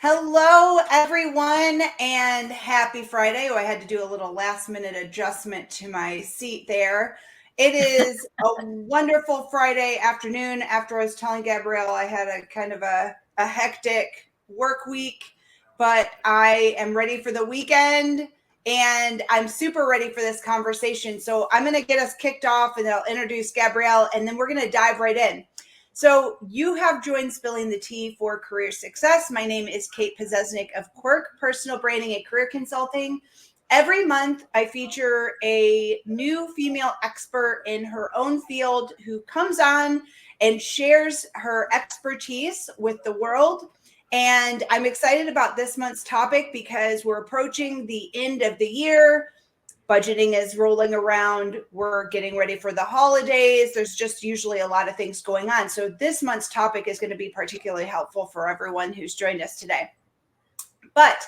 Hello, everyone, and happy Friday. Oh, I had to do a little last minute adjustment to my seat there. It is a wonderful Friday afternoon. After I was telling Gabrielle I had a kind of a hectic work week, but I am ready for the weekend and I'm super ready for this conversation. So I'm going to get us kicked off and I'll introduce Gabrielle and then we're going to dive right in. So you have joined Spilling the Tea for Career Success. My name is Kate Pozesnik of Quirk Personal Branding and Career Consulting. Every month, I feature a new female expert in her own field who comes on and shares her expertise with the world. And I'm excited about this month's topic because we're approaching the end of the year. Budgeting is rolling around. We're getting ready for the holidays. There's just usually a lot of things going on. So this month's topic is going to be particularly helpful for everyone who's joined us today. But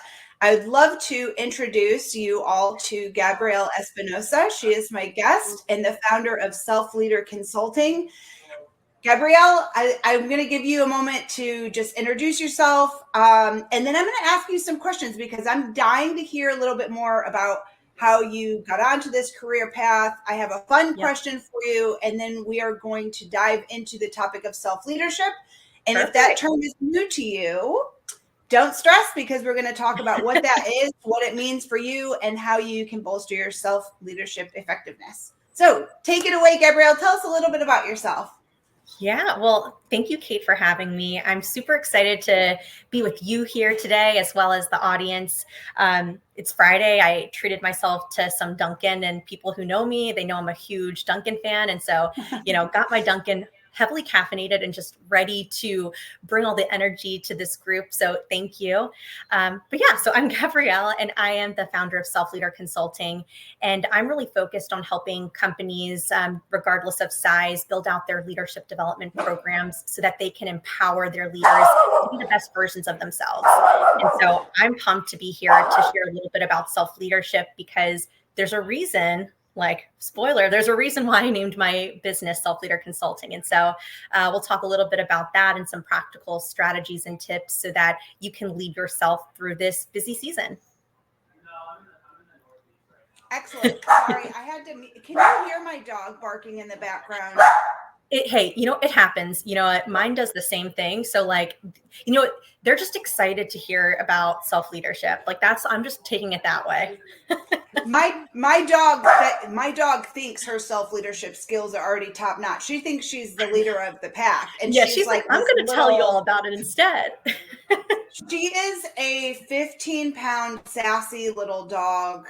I would love to introduce you all to Gabrielle Espinosa. She is my guest and the founder of Self Leader Consulting. Gabrielle, I'm going to give you a moment to just introduce yourself. And then I'm going to ask you some questions because I'm dying to hear a little bit more about how you got onto this career path. I have a fun question for you, and then we are going to dive into the topic of self-leadership. And Perfect. If that term is new to you, don't stress because we're going to talk about what that is, what it means for you, and how you can bolster your self-leadership effectiveness. So take it away, Gabrielle. Tell us a little bit about yourself. Yeah, well, thank you, Kate, for having me. I'm super excited to be with you here today, as well as the audience. It's Friday. I treated myself to some Dunkin', and people who know me, they know I'm a huge Dunkin' fan. And so, got my Dunkin' heavily caffeinated and just ready to bring all the energy to this group. So thank you. So I'm Gabrielle and I am the founder of Self Leader Consulting. And I'm really focused on helping companies, regardless of size, build out their leadership development programs so that they can empower their leaders to be the best versions of themselves. And so I'm pumped to be here to share a little bit about self-leadership because there's a reason, spoiler, there's a reason why I named my business Self Leader Consulting. And so we'll talk a little bit about that and some practical strategies and tips so that you can lead yourself through this busy season. Excellent. Sorry, I had to. Can you hear my dog barking in the background? It happens. Mine does the same thing. So they're just excited to hear about self-leadership. I'm just taking it that way. My dog thinks her self-leadership skills are already top notch. She thinks she's the leader of the pack. And she's like, I'm going to tell you all about it instead. She is a 15-pound sassy little dog.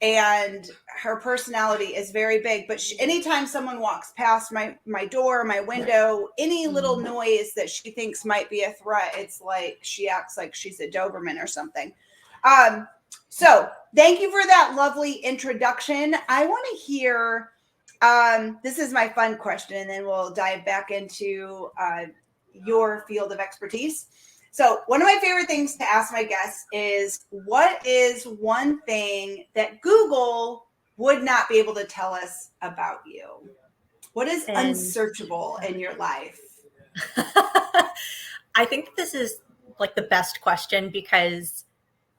And her personality is very big, but anytime someone walks past my door, my window, any little noise that she thinks might be a threat, it's like she acts like she's a Doberman or something. So thank you for that lovely introduction. I want to hear, this is my fun question, and then we'll dive back into your field of expertise. So one of my favorite things to ask my guests is, what is one thing that Google would not be able to tell us about you? What is unsearchable in your life? I think this is the best question because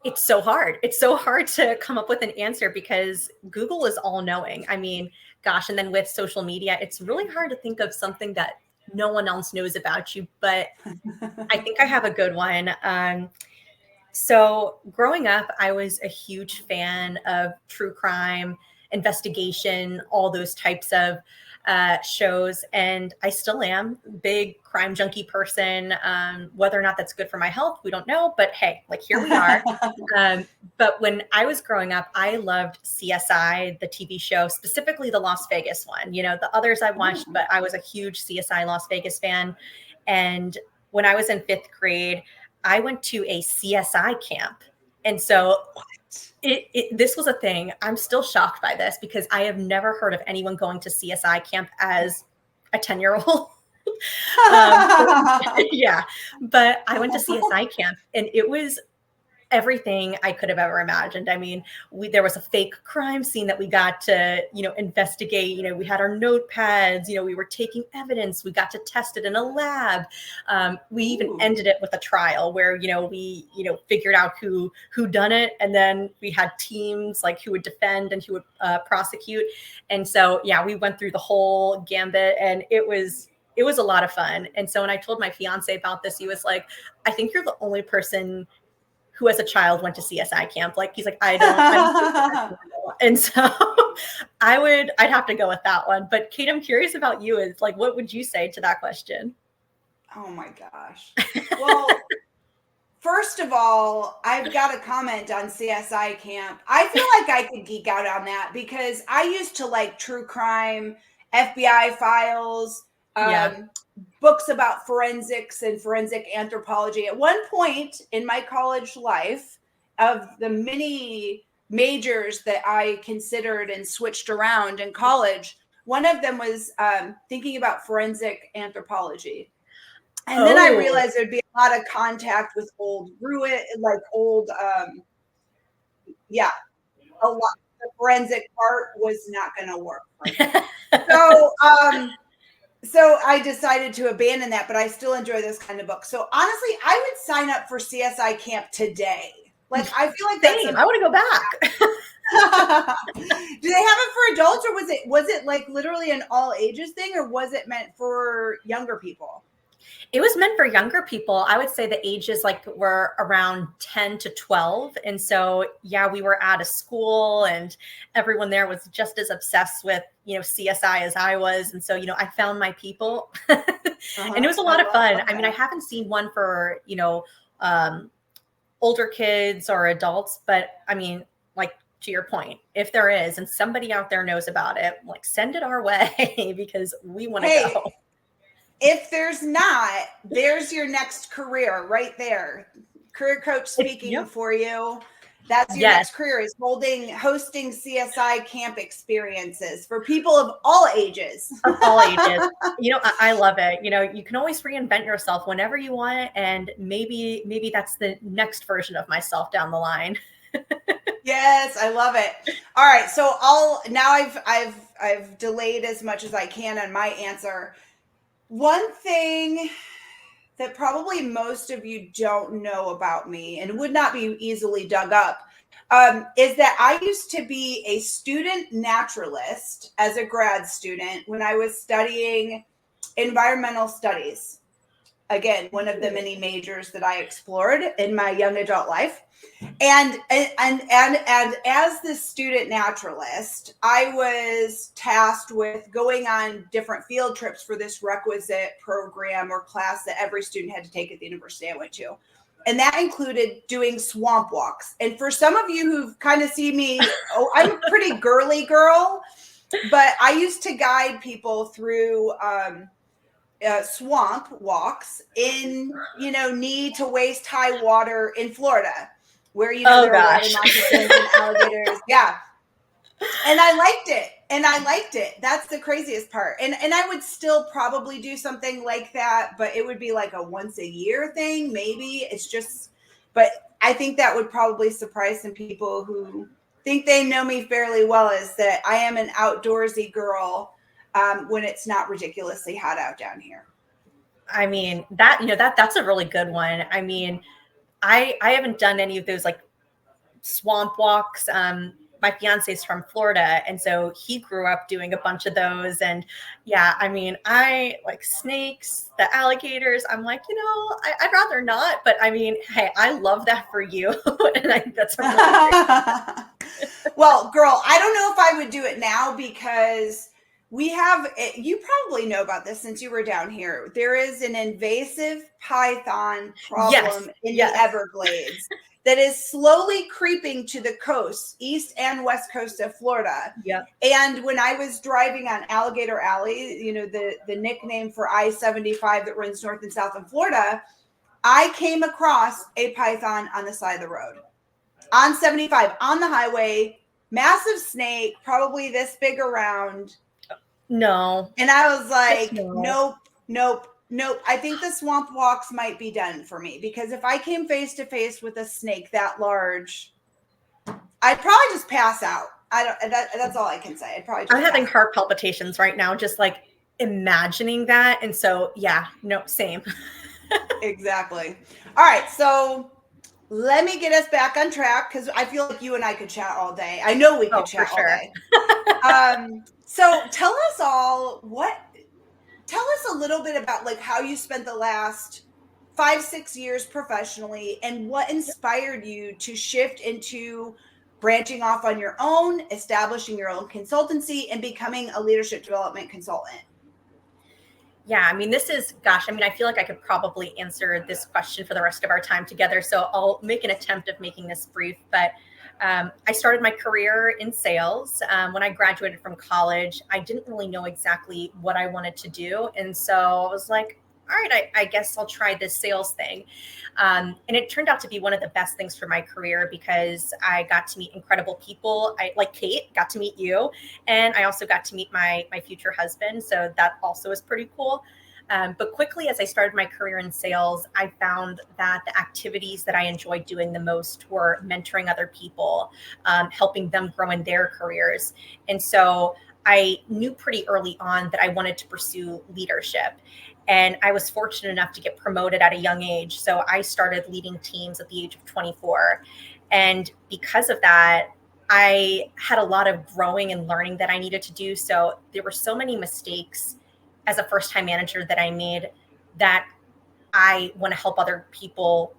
it's so hard. It's so hard to come up with an answer because Google is all knowing. I mean, gosh, and then with social media, it's really hard to think of something that no one else knows about you, but I think I have a good one. So growing up, I was a huge fan of true crime, investigation, all those types of shows. And I still am a big crime junkie person. Whether or not that's good for my health, we don't know. But hey, here we are. But when I was growing up, I loved CSI, the TV show, specifically the Las Vegas one. The others I watched, but I was a huge CSI Las Vegas fan. And when I was in 5th grade, I went to a CSI camp. And so this was a thing. I'm still shocked by this because I have never heard of anyone going to CSI camp as a 10-year-old. Yeah, but I went to CSI camp and it was everything I could have ever imagined. I mean, there was a fake crime scene that we got to, investigate. We had our notepads, we were taking evidence. We got to test it in a lab. We even ended it with a trial where, we, figured out who done it. And then we had teams like who would defend and who would prosecute. And so, yeah, we went through the whole gambit, and it was a lot of fun. And so when I told my fiance about this, he was like, I think you're the only person who as a child went to CSI camp. Like, he's like, I don't. And so I'd have to go with that one. But Kate, I'm curious about you. Is like, what would you say to that question? Oh my gosh. Well, first of all, I've got a comment on CSI camp. I feel like I could geek out on that because I used to like true crime, FBI files, books about forensics and forensic anthropology. At one point in my college life, of the many majors that I considered and switched around in college, one of them was thinking about forensic anthropology. And then I realized there'd be a lot of contact with old ruin, like old, a lot. The forensic part was not going to work. So I decided to abandon that, but I still enjoy this kind of book. So honestly, I would sign up for CSI camp today. Like, I feel like that's I want to go back. Do they have it for adults, or was it like literally an all ages thing, or was it meant for younger people? It was meant for younger people. I would say the ages were around 10 to 12. And so, yeah, we were at a school and everyone there was just as obsessed with, CSI as I was. And so, I found my people and it was a lot of fun. I mean, I haven't seen one for, older kids or adults, but I mean, like, to your point, if there is, and somebody out there knows about it, like, send it our way because we want to go. If there's not, there's your next career right there. Career coach speaking for you. That's your next career, is hosting CSI camp experiences for people of all ages. Of all ages. I love it. You can always reinvent yourself whenever you want. And maybe that's the next version of myself down the line. Yes, I love it. All right. So I've delayed as much as I can on my answer. One thing that probably most of you don't know about me and would not be easily dug up is that I used to be a student naturalist as a grad student when I was studying environmental studies. Again, one of the many majors that I explored in my young adult life. And as this student naturalist, I was tasked with going on different field trips for this requisite program or class that every student had to take at the university I went to. And that included doing swamp walks. And for some of you who've kind of seen me, I'm a pretty girly girl, but I used to guide people through swamp walks in, knee to waist high water in Florida, where there are water moccasins and alligators. Yeah. And I liked it. That's the craziest part. And I would still probably do something like that, but it would be like a once a year thing. Maybe but I think that would probably surprise some people who think they know me fairly well, is that I am an outdoorsy girl when it's not ridiculously hot out down here. I mean, that's a really good one. I mean, I haven't done any of those like swamp walks. My fiance is from Florida, and so he grew up doing a bunch of those. And yeah, I mean, I like snakes, the alligators. I'm like, I'd rather not. But I mean, hey, I love that for you. And I think that's a really great. Well, girl, I don't know if I would do it now because you probably know about this since you were down here. There is an invasive python problem in the Everglades that is slowly creeping to the coast, east and west coast of Florida. Yeah. And when I was driving on Alligator Alley, the nickname for I-75 that runs north and south in Florida, I came across a python on the side of the road on 75 on the highway, massive snake, probably this big around. No. And I was like, nope. Nope. I think the swamp walks might be done for me, because if I came face to face with a snake that large, I'd probably just pass out. That's all I can say. I'd probably I'm just having pass heart palpitations right now, just like imagining that. And so, yeah, no, same. Exactly. All right. So let me get us back on track, because I feel like you and I could chat all day. I know we could Oh, for chat all sure. day. So tell us a little bit about like how you spent the last 5-6 years professionally, and what inspired you to shift into branching off on your own, establishing your own consultancy, and becoming a leadership development consultant. Yeah, I mean, I feel like I could probably answer this question for the rest of our time together. So I'll make an attempt of making this brief. But I started my career in sales. When I graduated from college, I didn't really know exactly what I wanted to do. And so I was like, all right, I guess I'll try this sales thing. And it turned out to be one of the best things for my career because I got to meet incredible people. I, like Kate, got to meet you. And I also got to meet my future husband. So that also was pretty cool. But quickly, as I started my career in sales, I found that the activities that I enjoyed doing the most were mentoring other people, helping them grow in their careers. And so I knew pretty early on that I wanted to pursue leadership. And I was fortunate enough to get promoted at a young age. So I started leading teams at the age of 24. And because of that, I had a lot of growing and learning that I needed to do. So there were so many mistakes as a first time manager that I made that I want to help other people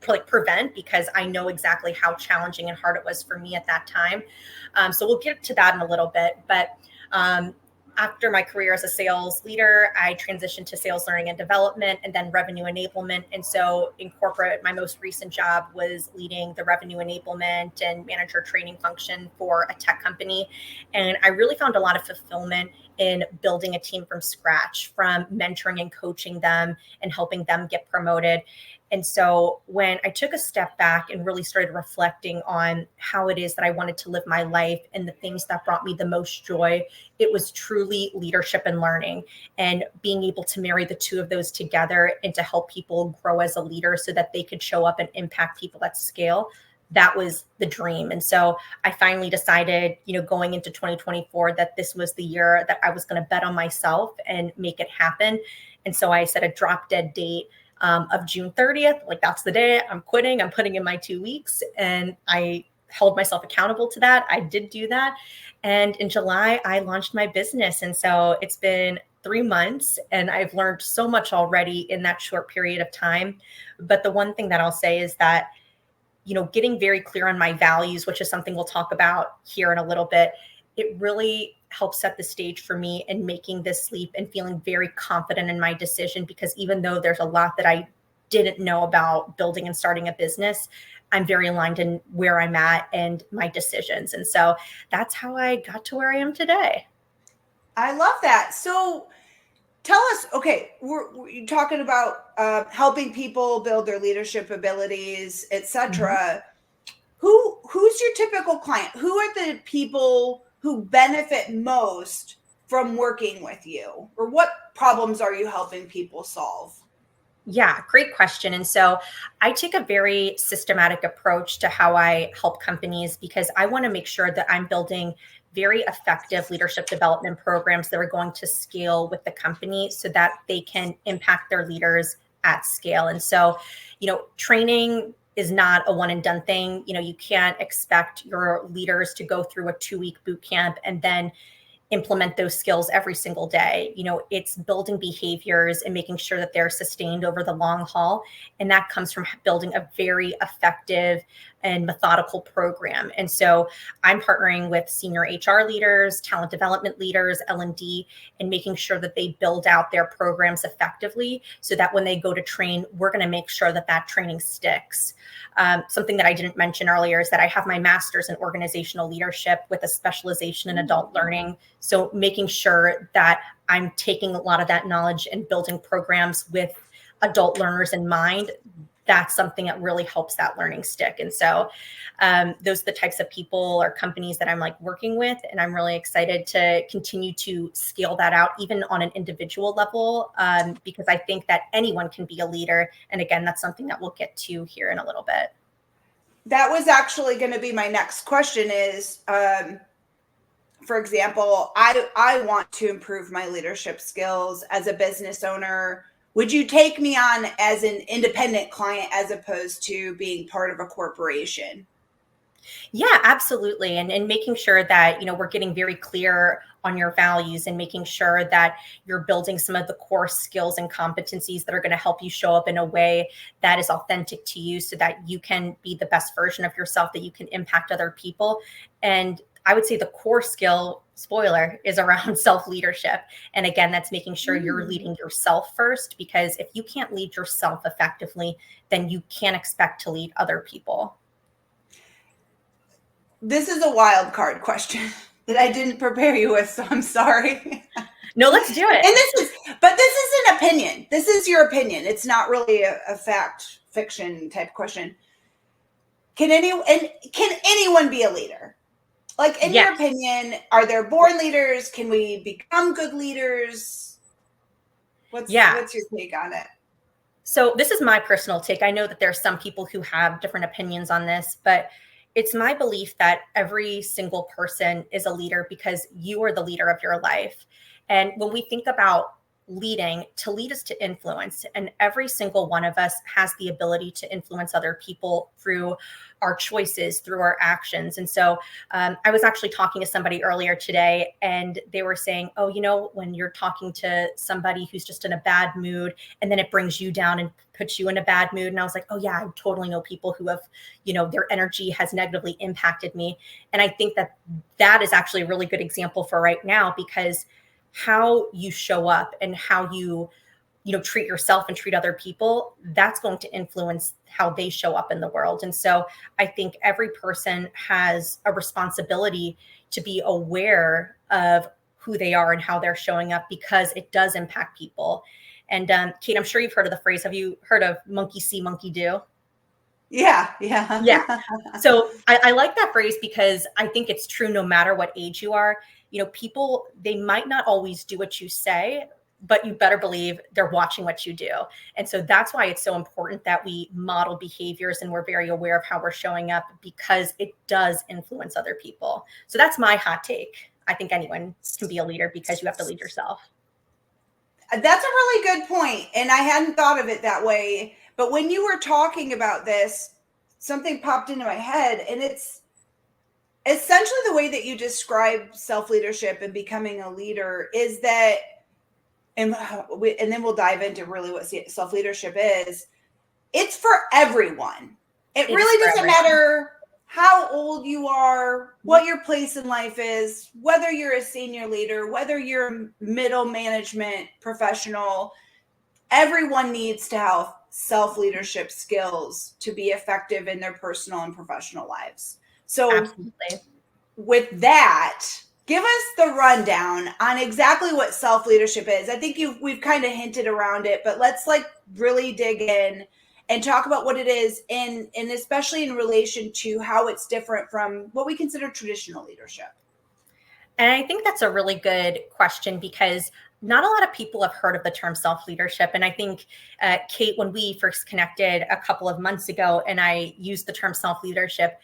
like prevent, because I know exactly how challenging and hard it was for me at that time. So we'll get to that in a little bit. But um, after my career as a sales leader, I transitioned to sales learning and development and then revenue enablement. And so in corporate, my most recent job was leading the revenue enablement and manager training function for a tech company. And I really found a lot of fulfillment in building a team from scratch, from mentoring and coaching them and helping them get promoted. And so when I took a step back and really started reflecting on how it is that I wanted to live my life and the things that brought me the most joy, it was truly leadership and learning, and being able to marry the two of those together and to help people grow as a leader so that they could show up and impact people at scale. That was the dream. And so I finally decided, going into 2024, that this was the year that I was going to bet on myself and make it happen. And so I set a drop dead date of June 30th. Like, that's the day I'm quitting. I'm putting in my 2 weeks. And I held myself accountable to that. I did do that. And in July, I launched my business. And so it's been 3 months and I've learned so much already in that short period of time. But the one thing that I'll say is that, getting very clear on my values, which is something we'll talk about here in a little bit, it really helps set the stage for me in making this leap and feeling very confident in my decision, because even though there's a lot that I didn't know about building and starting a business, I'm very aligned in where I'm at and my decisions. And so that's how I got to where I am today. I love that. So tell us, okay, we're talking about helping people build their leadership abilities, etc. Who's your typical client? Who are the people who benefit most from working with you, or what problems are you helping people solve? Yeah, great question. And so I take a very systematic approach to how I help companies, because I want to make sure that I'm building very effective leadership development programs that are going to scale with the company so that they can impact their leaders at scale. And so, training is not a one and done thing. You can't expect your leaders to go through a 2-week boot camp and then implement those skills every single day. It's building behaviors and making sure that they're sustained over the long haul. And that comes from building a very effective and methodical program. And so I'm partnering with senior HR leaders, talent development leaders, L&D, and making sure that they build out their programs effectively so that when they go to train, we're going to make sure that that training sticks. Something that I didn't mention earlier is that I have my master's in organizational leadership with a specialization in adult learning. So making sure that I'm taking a lot of that knowledge and building programs with adult learners in mind, that's something that really helps that learning stick. And so those are the types of people or companies that I'm like working with. And I'm really excited to continue to scale that out, even on an individual level, because I think that anyone can be a leader. And again, that's something that we'll get to here in a little bit. That was actually going to be my next question is, for example, I want to improve my leadership skills as a business owner. Would you take me on as an independent client as opposed to being part of a corporation? Yeah, absolutely. And making sure that, we're getting very clear on your values and making sure that you're building some of the core skills and competencies that are going to help you show up in a way that is authentic to you so that you can be the best version of yourself, that you can impact other people. And I would say the core skill, spoiler, is around self-leadership. And again, that's making sure you're leading yourself first, because if you can't lead yourself effectively, then you can't expect to lead other people. This is a wild card question that I didn't prepare you with, so I'm sorry. No, let's do it. But this is an opinion. This is your opinion. It's not really a fact fiction type question. Can anyone be a leader? Like, in your opinion, are there born leaders? Can we become good leaders? What's your take on it? So this is my personal take. I know that there are some people who have different opinions on this, but it's my belief that every single person is a leader because you are the leader of your life. And when we think about leading, to lead is to influence. And every single one of us has the ability to influence other people through our choices, through our actions. And so I was actually talking to somebody earlier today, and they were saying, oh, when you're talking to somebody who's just in a bad mood, and then it brings you down and puts you in a bad mood. And I was like, oh yeah, I totally know people who have, their energy has negatively impacted me. And I think that that is actually a really good example for right now, because how you show up and how you treat yourself and treat other people, that's going to influence how they show up in the world. And so I think every person has a responsibility to be aware of who they are and how they're showing up, because it does impact people. And Kate, I'm sure you've heard of the phrase. Have you heard of monkey see, monkey do? Yeah. So I like that phrase because I think it's true no matter what age you are. People, they might not always do what you say, but you better believe they're watching what you do. And so that's why it's so important that we model behaviors and we're very aware of how we're showing up, because it does influence other people. So that's my hot take. I think anyone can be a leader because you have to lead yourself. That's a really good point. And I hadn't thought of it that way. But when you were talking about this, something popped into my head, and it's essentially the way that you describe self-leadership and becoming a leader is that, and then we'll dive into really what self-leadership is. It's for everyone. It really doesn't matter how old you are, what your place in life is, whether you're a senior leader, whether you're a middle management professional. Everyone needs to have self-leadership skills to be effective in their personal and professional lives. So absolutely. With that, give us the rundown on exactly what self-leadership is. I think we've kind of hinted around it, but let's really dig in and talk about what it is, and especially in relation to how it's different from what we consider traditional leadership. And I think that's a really good question, because not a lot of people have heard of the term self-leadership. And I think, Kate, when we first connected a couple of months ago and I used the term self-leadership,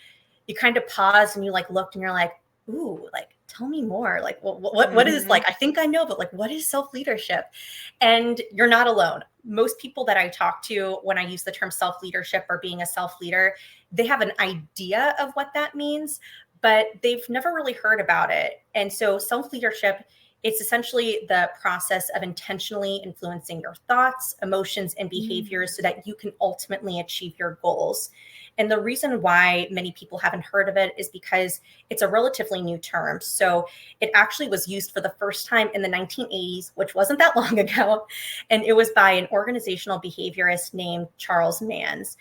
you kind of paused and you looked and you're like, ooh, tell me more. What is I think I know, but what is self-leadership? And you're not alone. Most people that I talk to when I use the term self-leadership or being a self-leader, they have an idea of what that means, but they've never really heard about it. And so self-leadership, it's essentially the process of intentionally influencing your thoughts, emotions, and behaviors so that you can ultimately achieve your goals. And the reason why many people haven't heard of it is because it's a relatively new term. So it actually was used for the first time in the 1980s, which wasn't that long ago. And it was by an organizational behaviorist named Charles Manns.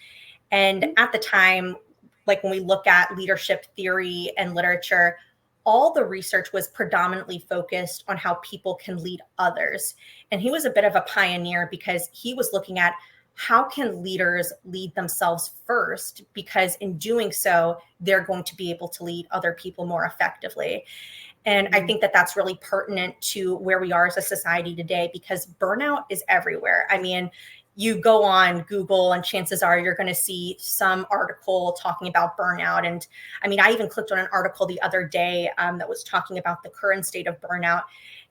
And at the time, when we look at leadership theory and literature, all the research was predominantly focused on how people can lead others. And he was a bit of a pioneer because he was looking at how can leaders lead themselves first? Because in doing so, they're going to be able to lead other people more effectively. And I think that that's really pertinent to where we are as a society today, because burnout is everywhere. I mean, you go on Google and chances are you're going to see some article talking about burnout. And I mean, I even clicked on an article the other day that was talking about the current state of burnout.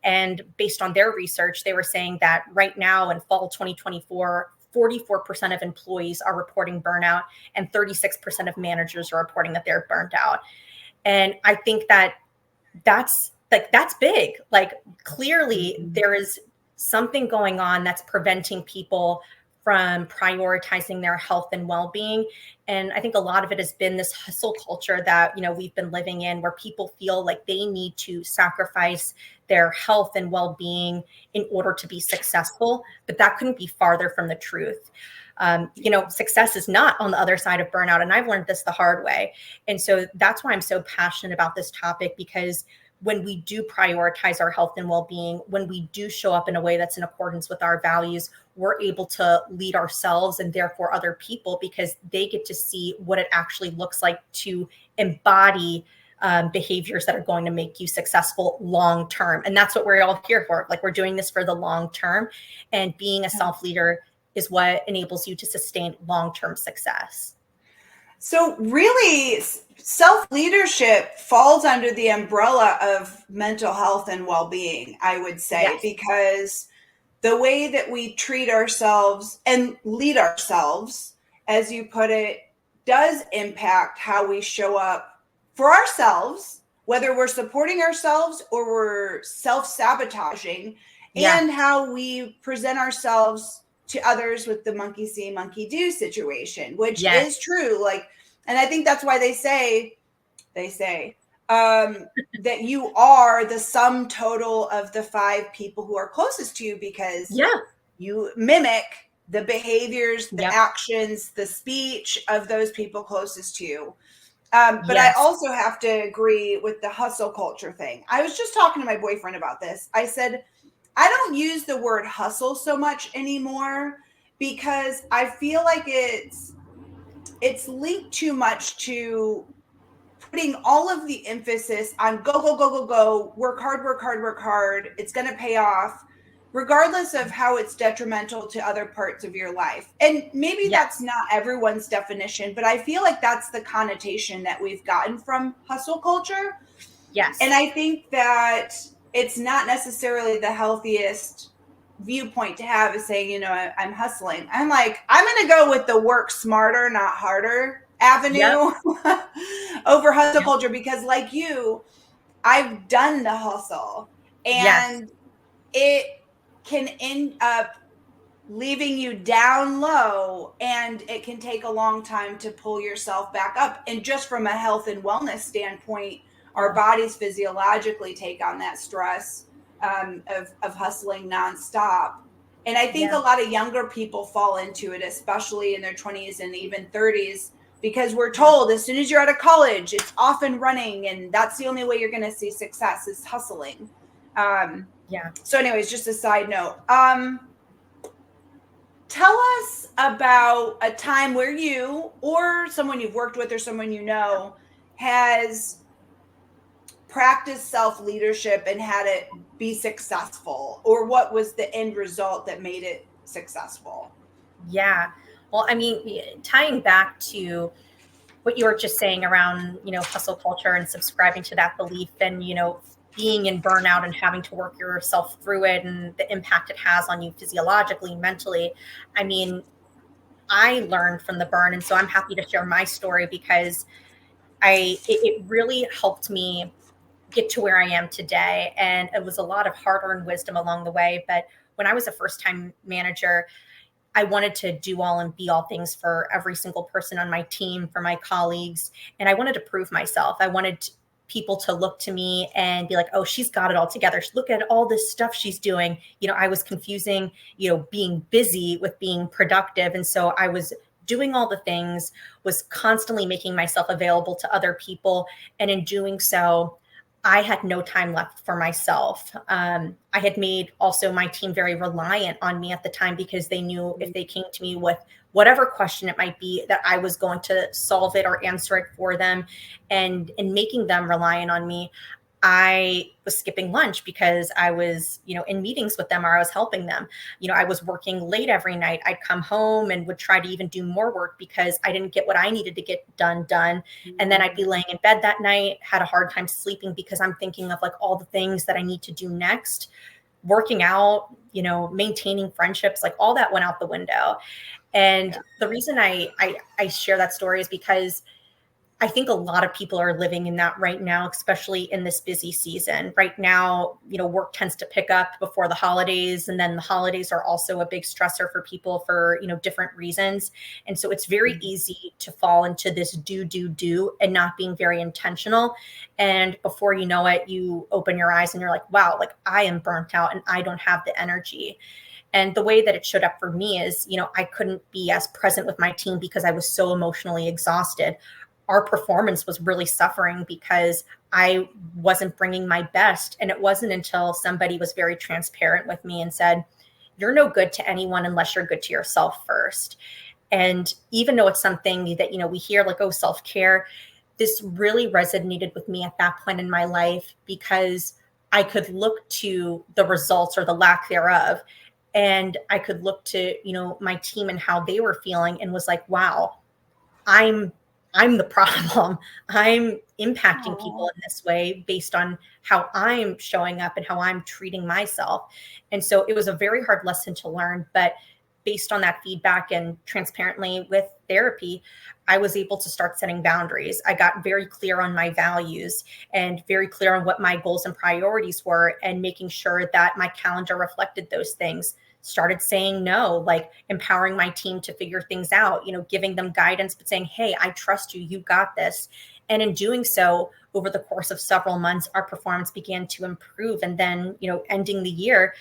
And based on their research, they were saying that right now in fall 2024, 44% of employees are reporting burnout and 36% of managers are reporting that they're burnt out. And I think that that's big. Like, clearly there is something going on that's preventing people from prioritizing their health and well-being. And I think a lot of it has been this hustle culture that, we've been living in, where people feel like they need to sacrifice their health and well-being in order to be successful. But that couldn't be farther from the truth. Success is not on the other side of burnout. And I've learned this the hard way. And so that's why I'm so passionate about this topic, because when we do prioritize our health and well-being, when we do show up in a way that's in accordance with our values, we're able to lead ourselves and therefore other people, because they get to see what it actually looks like to embody behaviors that are going to make you successful long term. And that's what we're all here for. Like, we're doing this for the long term, and being a self-leader is what enables you to sustain long-term success. So really, self-leadership falls under the umbrella of mental health and well-being, I would say, Yes. because the way that we treat ourselves and lead ourselves, as you put it, does impact how we show up for ourselves, whether we're supporting ourselves or we're self-sabotaging, and how we present ourselves to others with the monkey see, monkey do situation, which is true. Like, and I think that's why they say that you are the sum total of the 5 people who are closest to you, because you mimic the behaviors, the actions, the speech of those people closest to you. But I also have to agree with the hustle culture thing. I was just talking to my boyfriend about this. I said, I don't use the word hustle so much anymore, because I feel like it's linked too much to putting all of the emphasis on go, go, go, go, go, work hard, work hard, work hard. It's going to pay off, regardless of how it's detrimental to other parts of your life. And maybe that's not everyone's definition, but I feel like that's the connotation that we've gotten from hustle culture. Yes. And I think that it's not necessarily the healthiest viewpoint to have, is saying, I'm hustling. I'm like, I'm going to go with the work smarter, not harder avenue over hustle culture, because like you, I've done the hustle, and it can end up leaving you down low, and it can take a long time to pull yourself back up. And just from a health and wellness standpoint, our bodies physiologically take on that stress of hustling nonstop. And I think a lot of younger people fall into it, especially in their 20s and even 30s, because we're told as soon as you're out of college, it's off and running, and that's the only way you're going to see success, is hustling. So anyways, just a side note. Tell us about a time where you, or someone you've worked with, or someone you know, has practiced self-leadership and had it be successful, or what was the end result that made it successful? Yeah. Well, I mean, tying back to what you were just saying around, hustle culture and subscribing to that belief, and, being in burnout and having to work yourself through it and the impact it has on you physiologically, mentally. I mean, I learned from the burn. And so I'm happy to share my story, because it really helped me get to where I am today. And it was a lot of hard-earned wisdom along the way. But when I was a first-time manager, I wanted to do all and be all things for every single person on my team, for my colleagues. And I wanted to prove myself. I wanted people to look to me and be like, oh, she's got it all together. Look at all this stuff she's doing. I was confusing, being busy with being productive. And so I was doing all the things, was constantly making myself available to other people. And in doing so, I had no time left for myself. I had made also my team very reliant on me at the time because they knew if they came to me with whatever question it might be, that I was going to solve it or answer it for them. And in making them reliant on me, I was skipping lunch because I was, in meetings with them or I was helping them. I was working late every night. I'd come home and would try to even do more work because I didn't get what I needed to get done. And then I'd be laying in bed that night, had a hard time sleeping because I'm thinking of like all the things that I need to do next, working out, maintaining friendships, like all that went out the window. And the reason I share that story is because I think a lot of people are living in that right now, especially in this busy season. Right now, work tends to pick up before the holidays, and then the holidays are also a big stressor for people for, different reasons. And so it's very easy to fall into this do, and not being very intentional. And before you know it, you open your eyes and you're like, wow, like I am burnt out and I don't have the energy. And the way that it showed up for me is, I couldn't be as present with my team because I was so emotionally exhausted. Our performance was really suffering because I wasn't bringing my best. And it wasn't until somebody was very transparent with me and said, you're no good to anyone unless you're good to yourself first. And even though it's something that, we hear like, oh, self-care, this really resonated with me at that point in my life because I could look to the results or the lack thereof. And I could look to, my team and how they were feeling and was like, wow, I'm the problem. I'm impacting people in this way based on how I'm showing up and how I'm treating myself. And so it was a very hard lesson to learn, but based on that feedback and transparently with therapy, I was able to start setting boundaries. I got very clear on my values and very clear on what my goals and priorities were and making sure that my calendar reflected those things. Started saying no, like empowering my team to figure things out, giving them guidance, but saying, hey, I trust you, you got this. And in doing so, over the course of several months, our performance began to improve. And then, ending the year,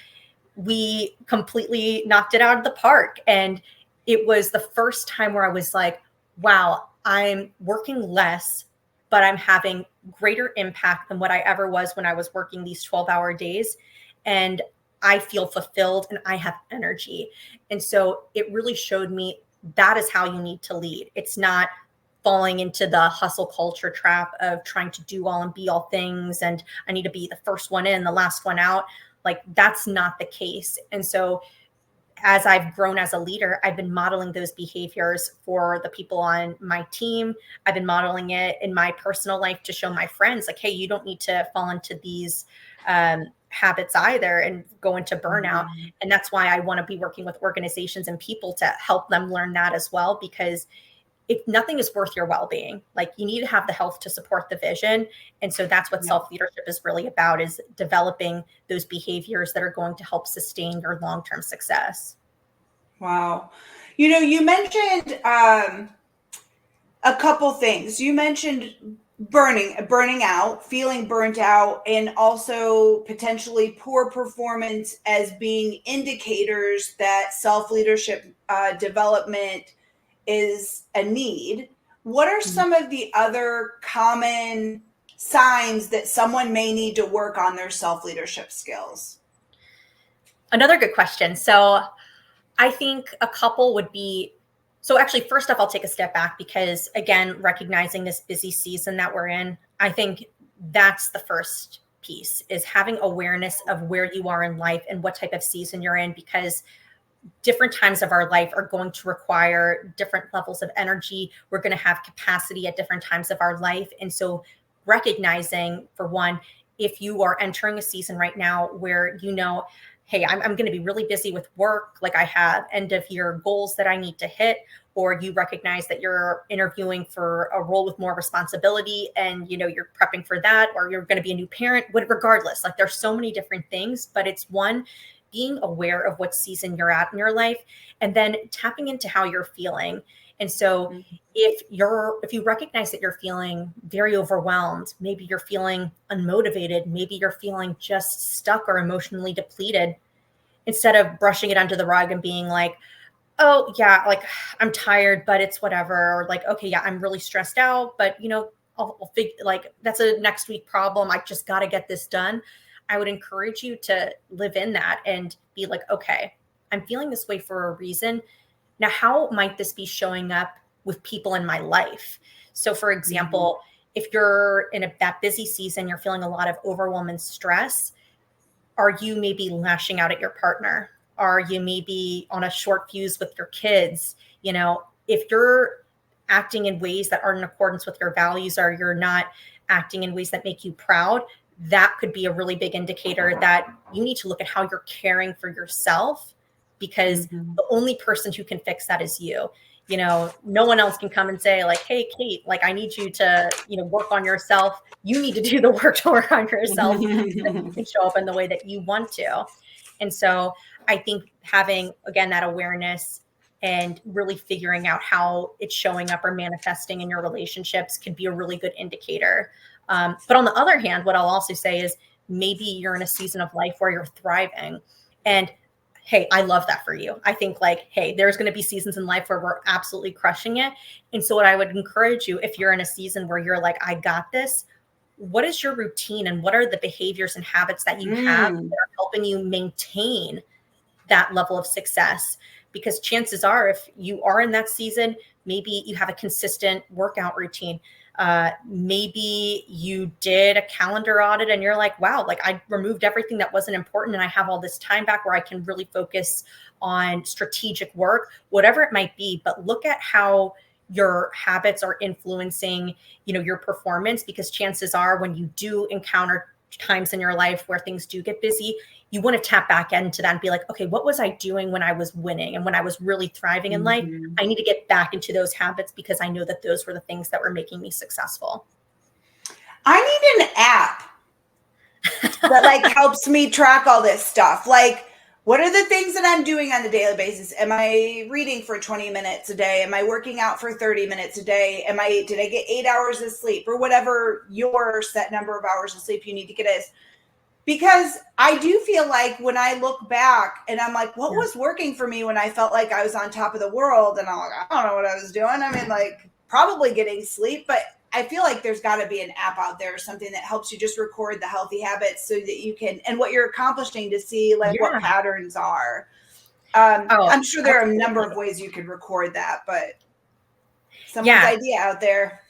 we completely knocked it out of the park. And it was the first time where I was like, wow, I'm working less, but I'm having greater impact than what I ever was when I was working these 12-hour days. And I feel fulfilled and I have energy. And so it really showed me that is how you need to lead. It's not falling into the hustle culture trap of trying to do all and be all things. And I need to be the first one in, the last one out. Like that's not the case. And so as I've grown as a leader, I've been modeling those behaviors for the people on my team. I've been modeling it in my personal life to show my friends like, hey, you don't need to fall into these habits either and go into burnout. And that's why I want to be working with organizations and people to help them learn that as well, because if nothing is worth your well-being, like you need to have the health to support the vision. And so that's what self-leadership is really about, is developing those behaviors that are going to help sustain your long-term success. Wow. You mentioned a couple things. You mentioned burning out, feeling burnt out, and also potentially poor performance as being indicators that self-leadership development is a need. What are some of the other common signs that someone may need to work on their self-leadership skills? Another good question. So I think a couple would be, so actually, first off, I'll take a step back because, again, recognizing this busy season that we're in, I think that's the first piece, is having awareness of where you are in life and what type of season you're in, because different times of our life are going to require different levels of energy. We're going to have capacity at different times of our life. And so recognizing, for one, if you are entering a season right now where hey, I'm going to be really busy with work, like I have end of year goals that I need to hit, or you recognize that you're interviewing for a role with more responsibility and you're prepping for that, or you're going to be a new parent, regardless, like there's so many different things, but it's one, being aware of what season you're at in your life, and then tapping into how you're feeling. And so if you recognize that you're feeling very overwhelmed, maybe you're feeling unmotivated, maybe you're feeling just stuck or emotionally depleted, instead of brushing it under the rug and being like, oh yeah, like I'm tired, but it's whatever. Or like, okay, yeah, I'm really stressed out, but I'll figure, like, that's a next week problem. I just got to get this done. I would encourage you to live in that and be like, okay, I'm feeling this way for a reason. Now, how might this be showing up with people in my life? So, for example, if you're in that busy season, you're feeling a lot of overwhelm and stress, are you maybe lashing out at your partner? Are you maybe on a short fuse with your kids? You know, if you're acting in ways that aren't in accordance with your values, or you're not acting in ways that make you proud, that could be a really big indicator that you need to look at how you're caring for yourself, because the only person who can fix that is you. You know, no one else can come and say like, hey, Kate, like, I need you to, work on yourself. You need to do the work to work on yourself so that you can show up in the way that you want to. And so I think having, again, that awareness and really figuring out how it's showing up or manifesting in your relationships can be a really good indicator. But on the other hand, what I'll also say is maybe you're in a season of life where you're thriving. And hey, I love that for you. I think like, hey, there's going to be seasons in life where we're absolutely crushing it. And so what I would encourage you, if you're in a season where you're like, I got this, what is your routine and what are the behaviors and habits that you have that are helping you maintain that level of success? Because chances are, if you are in that season, maybe you have a consistent workout routine. Maybe you did a calendar audit and you're like, wow, like I removed everything that wasn't important and I have all this time back where I can really focus on strategic work, whatever it might be. But look at how your habits are influencing, your performance, because chances are when you do encounter times in your life where things do get busy, you want to tap back into that and be like, okay, what was I doing when I was winning and when I was really thriving in life? I need to get back into those habits because I know that those were the things that were making me successful. I need an app that like helps me track all this stuff. Like, what are the things that I'm doing on a daily basis? Am I reading for 20 minutes a day? Am I working out for 30 minutes a day? Did I get 8 hours of sleep, or whatever your set number of hours of sleep you need to get is? Because I do feel like when I look back and I'm like, what was working for me when I felt like I was on top of the world? And I'm like, I don't know what I was doing. I mean, like, probably getting sleep, but I feel like there's got to be an app out there or something that helps you just record the healthy habits so that you can, and what you're accomplishing, to see like what patterns are. I'm sure there are a number of ways you could record that, but someone's idea out there.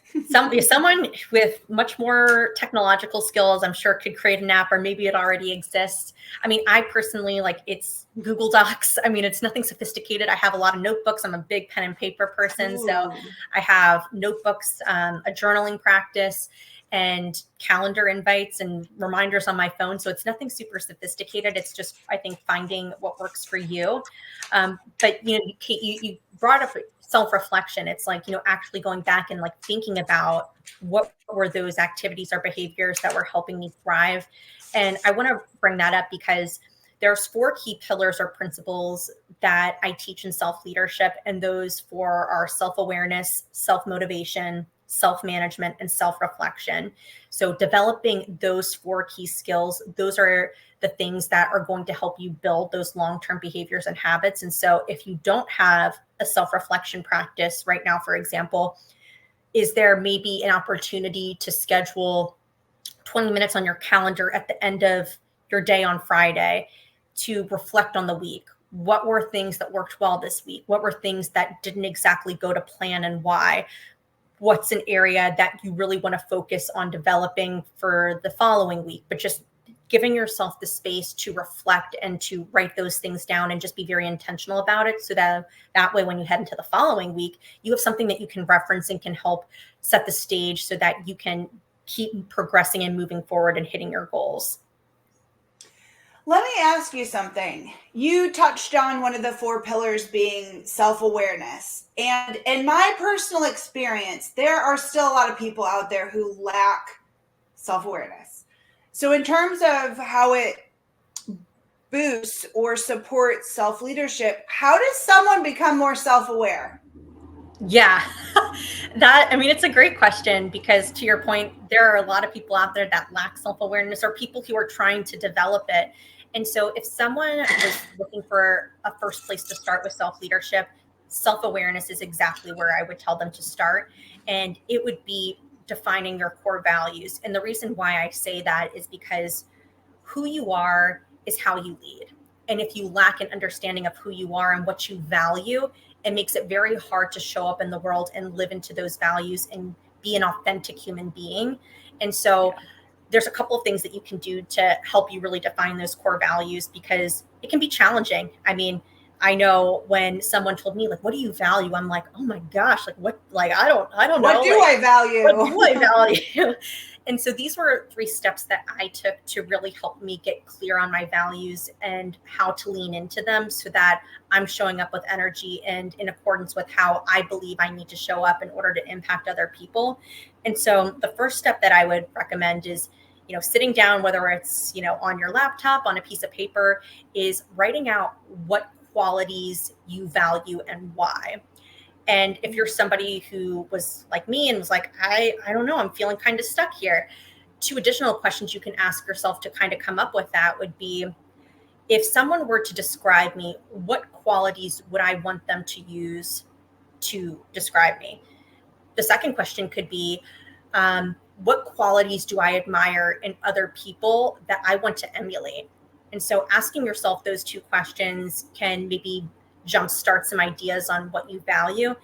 Someone with much more technological skills, I'm sure, could create an app, or maybe it already exists. I mean, I personally, like, it's Google Docs. I mean, it's nothing sophisticated. I have a lot of notebooks. I'm a big pen and paper person. So I have notebooks, a journaling practice, and calendar invites and reminders on my phone. So it's nothing super sophisticated. It's just, I think, finding what works for you. But, you brought up self-reflection. It's like, actually going back and like thinking about what were those activities or behaviors that were helping me thrive. And I want to bring that up because there's 4 key pillars or principles that I teach in self-leadership. And those 4 are self-awareness, self-motivation, self-management, and self-reflection. So developing those 4 key skills, those are the things that are going to help you build those long-term behaviors and habits. And so if you don't have a self-reflection practice right now, for example, is there maybe an opportunity to schedule 20 minutes on your calendar at the end of your day on Friday to reflect on the week? What were things that worked well this week? What were things that didn't exactly go to plan, and why? What's an area that you really want to focus on developing for the following week? But just giving yourself the space to reflect and to write those things down and just be very intentional about it, so that way when you head into the following week, you have something that you can reference and can help set the stage so that you can keep progressing and moving forward and hitting your goals. Let me ask you something. You touched on one of the 4 pillars being self-awareness. And in my personal experience, there are still a lot of people out there who lack self-awareness. So in terms of how it boosts or supports self-leadership, how does someone become more self-aware? Yeah, it's a great question, because to your point, there are a lot of people out there that lack self-awareness, or people who are trying to develop it. And so if someone was looking for a first place to start with self-leadership, self-awareness is exactly where I would tell them to start. And it would be defining your core values. And the reason why I say that is because who you are is how you lead. And if you lack an understanding of who you are and what you value, it makes it very hard to show up in the world and live into those values and be an authentic human being. And so there's a couple of things that you can do to help you really define those core values, because it can be challenging. I mean, I know when someone told me, like, what do you value? I'm like, oh my gosh, like what, like, I don't know. What do like, I value? What do I value? And so these were 3 steps that I took to really help me get clear on my values and how to lean into them so that I'm showing up with energy and in accordance with how I believe I need to show up in order to impact other people. And so the first step that I would recommend is, sitting down, whether it's, on your laptop, on a piece of paper, is writing out what qualities you value and why. And if you're somebody who was like me and was like, I don't know, I'm feeling kind of stuck here, 2 additional questions you can ask yourself to kind of come up with that would be, if someone were to describe me, what qualities would I want them to use to describe me? The second question could be, what qualities do I admire in other people that I want to emulate? And so asking yourself those 2 questions can maybe jumpstart some ideas on what you value.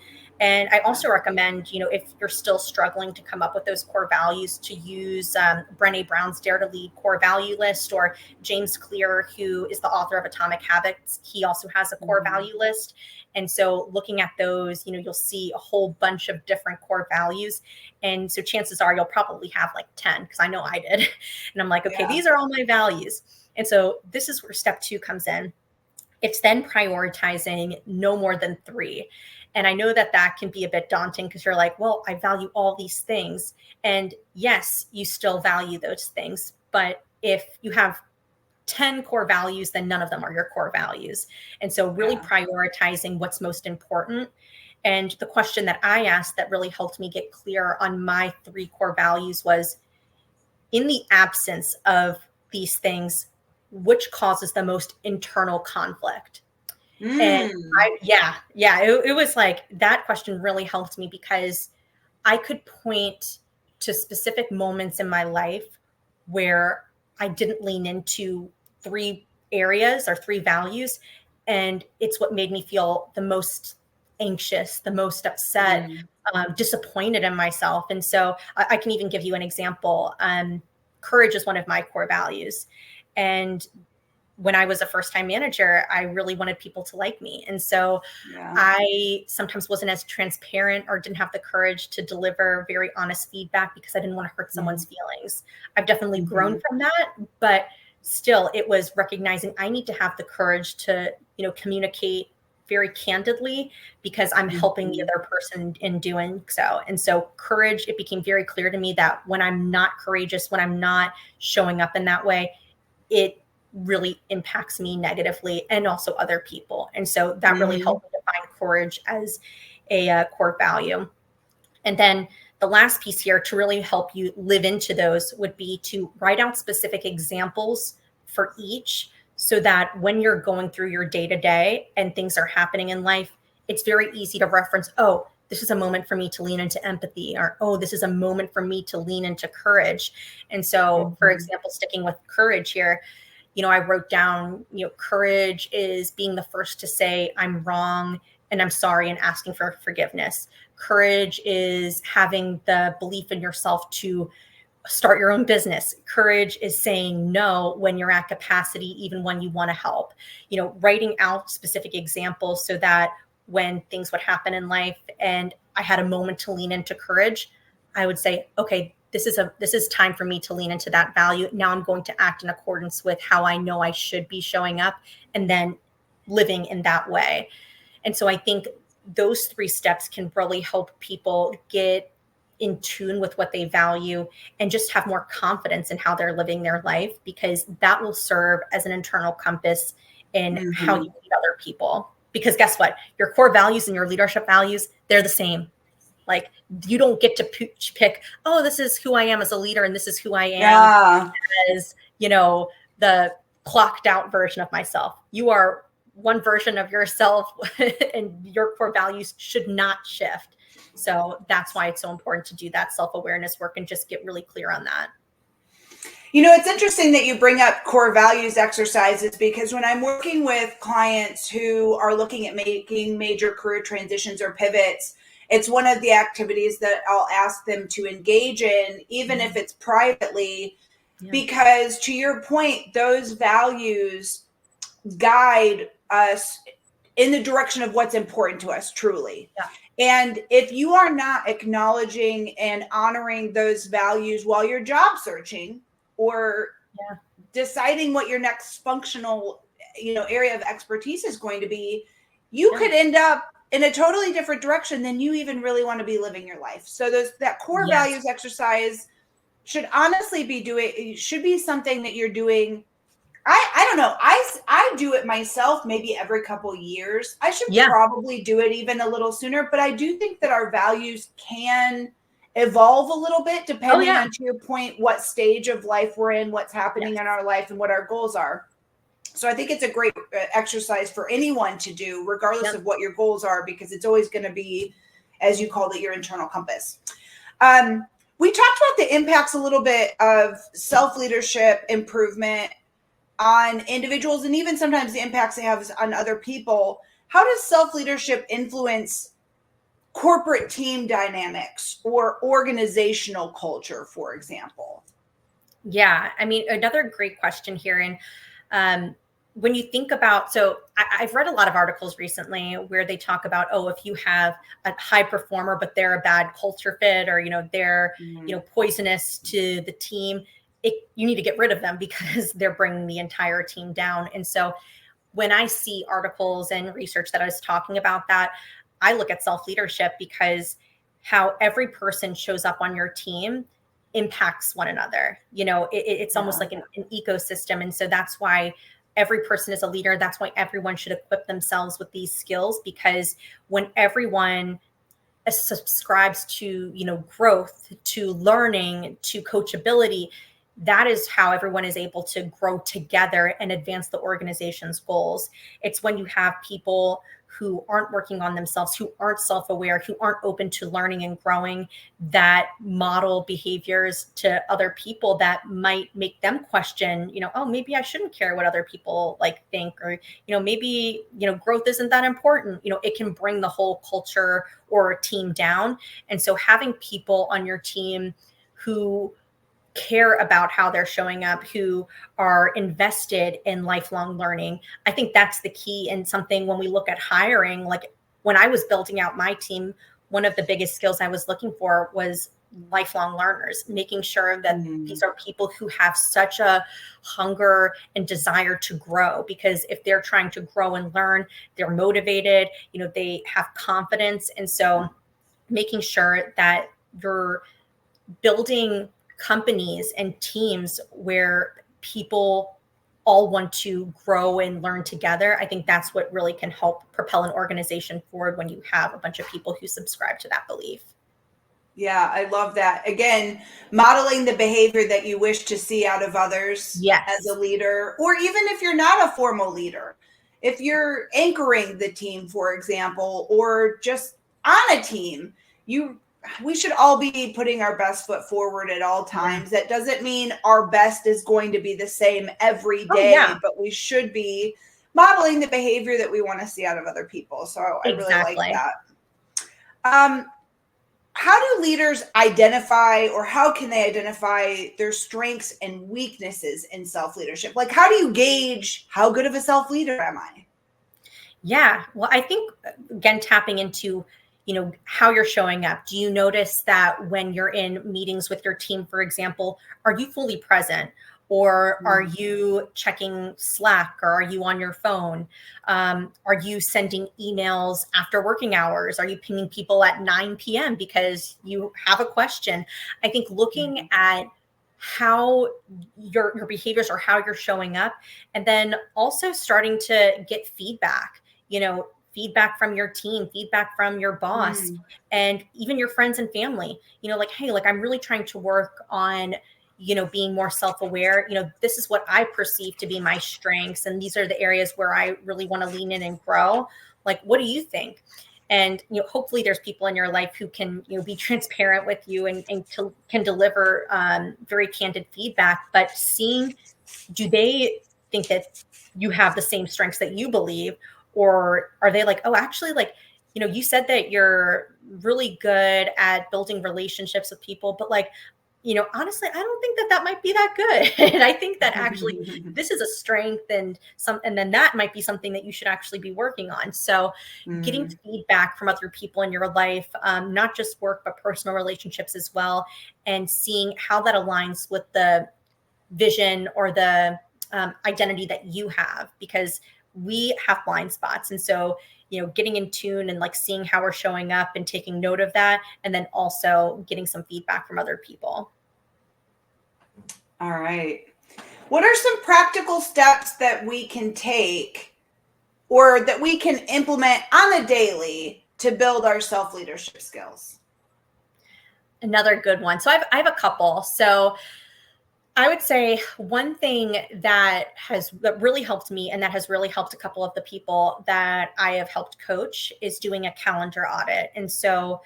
And I also recommend, if you're still struggling to come up with those core values, to use Brené Brown's Dare to Lead core value list, or James Clear, who is the author of Atomic Habits. He also has a core value list. And so looking at those, you'll see a whole bunch of different core values. And so chances are you'll probably have like 10, because I know I did. And I'm like, okay, these are all my values. And so this is where step 2 comes in. It's then prioritizing no more than 3. And I know that that can be a bit daunting, because you're like, well, I value all these things. And yes, you still value those things. But if you have 10 core values, then none of them are your core values. And so really prioritizing what's most important. And the question that I asked that really helped me get clear on my 3 core values was, in the absence of these things, which causes the most internal conflict? And it was like, that question really helped me, because I could point to specific moments in my life where I didn't lean into 3 areas or 3 values. And it's what made me feel the most anxious, the most upset, disappointed in myself. And so I can even give you an example. Courage is one of my core values. And when I was a first-time manager, I really wanted people to like me. And so I sometimes wasn't as transparent or didn't have the courage to deliver very honest feedback, because I didn't want to hurt someone's feelings. I've definitely grown from that, but still it was recognizing I need to have the courage to, communicate very candidly, because I'm helping the other person in doing so. And so courage, it became very clear to me that when I'm not courageous, when I'm not showing up in that way, it really impacts me negatively and also other people. And so that really helped me define courage as a core value. And then the last piece here to really help you live into those would be to write out specific examples for each, so that when you're going through your day-to-day and things are happening in life, it's very easy to reference, oh, this is a moment for me to lean into empathy, or, oh, this is a moment for me to lean into courage. And so, for example, sticking with courage here, I wrote down, courage is being the first to say, I'm wrong and I'm sorry, and asking for forgiveness. Courage is having the belief in yourself to start your own business. Courage is saying no when you're at capacity, even when you want to help. Writing out specific examples so that when things would happen in life and I had a moment to lean into courage, I would say, okay, this is time for me to lean into that value. Now I'm going to act in accordance with how I know I should be showing up, and then living in that way. And so I think those 3 steps can really help people get in tune with what they value and just have more confidence in how they're living their life, because that will serve as an internal compass in how you lead other people. Because guess what? Your core values and your leadership values, they're the same. Like, you don't get to pick, oh, this is who I am as a leader and this is who I am as, the clocked out version of myself. You are one version of yourself and your core values should not shift. So that's why it's so important to do that self-awareness work and just get really clear on that. It's interesting that you bring up core values exercises, because when I'm working with clients who are looking at making major career transitions or pivots, it's one of the activities that I'll ask them to engage in, even if it's privately, because to your point, those values guide us in the direction of what's important to us truly. Yeah. And if you are not acknowledging and honoring those values while you're job searching or deciding what your next functional, area of expertise is going to be, you could end up in a totally different direction than you even really want to be living your life. So that core values exercise should honestly should be something that you're doing. I don't know. I do it myself maybe every couple of years. I should probably do it even a little sooner, but I do think that our values can evolve a little bit depending on, to your point, what stage of life we're in, what's happening in our life, and what our goals are. So I think it's a great exercise for anyone to do, regardless of what your goals are, because it's always going to be, as you called it, your internal compass. We talked about the impacts a little bit of self-leadership improvement on individuals, and even sometimes the impacts it has on other people. How does self-leadership influence corporate team dynamics or organizational culture, for example? Yeah, I mean, another great question here. And when you think about, so I've read a lot of articles recently where they talk about, if you have a high performer, but they're a bad culture fit, or, they're, poisonous to the team, you need to get rid of them because they're bringing the entire team down. And so when I see articles and research that I was talking about that, I look at self-leadership, because how every person shows up on your team impacts one another. It's almost like an ecosystem. And so that's why every person is a leader. That's why everyone should equip themselves with these skills, because when everyone subscribes to, growth, to learning, to coachability, that is how everyone is able to grow together and advance the organization's goals. It's when you have people who aren't working on themselves, who aren't self-aware, who aren't open to learning and growing, that model behaviors to other people that might make them question, maybe I shouldn't care what other people think, or, maybe, growth isn't that important. It can bring the whole culture or team down. And so having people on your team who care about how they're showing up, who are invested in lifelong learning, I think that's the key. And something when we look at hiring, like when I was building out my team, one of the biggest skills I was looking for was lifelong learners, making sure that these are people who have such a hunger and desire to grow, because if they're trying to grow and learn, they're motivated, they have confidence. And so making sure that you're building companies and teams where people all want to grow and learn together, I think that's what really can help propel an organization forward, when you have a bunch of people who subscribe to that belief. Yeah, I love that. Again, modeling the behavior that you wish to see out of others as a leader, or even if you're not a formal leader, if you're anchoring the team, for example, or just on a team, we should all be putting our best foot forward at all times. That doesn't mean our best is going to be the same every day, but we should be modeling the behavior that we want to see out of other people. So I really like that. How do leaders identify, or how can they identify their strengths and weaknesses in self-leadership? Like, how do you gauge how good of a self-leader am I? Yeah, well, I think, again, tapping into, how you're showing up. Do you notice that when you're in meetings with your team, for example, are you fully present? Or are you checking Slack, or are you on your phone? Are you sending emails after working hours? Are you pinging people at 9 p.m. because you have a question? I think looking at how your behaviors, or how you're showing up, and then also starting to get feedback, feedback from your team, feedback from your boss, and even your friends and family, hey, I'm really trying to work on, being more self-aware. This is what I perceive to be my strengths, and these are the areas where I really want to lean in and grow. Like, what do you think? And, hopefully there's people in your life who can, be transparent with you and can deliver very candid feedback, but seeing, do they think that you have the same strengths that you believe, or are they like, oh, actually, like, you said that you're really good at building relationships with people, but like, honestly, I don't think that might be that good. And I think that actually this is a strength, and then that might be something that you should actually be working on. So getting feedback from other people in your life, not just work, but personal relationships as well, and seeing how that aligns with the vision or the identity that you have, because we have blind spots. And so, getting in tune and like seeing how we're showing up and taking note of that, and then also getting some feedback from other people. All right. What are some practical steps that we can take or that we can implement on a daily to build our self-leadership skills? Another good one. So I have a couple. So I would say one thing that really helped me, and that has really helped a couple of the people that I have helped coach, is doing a calendar audit. And so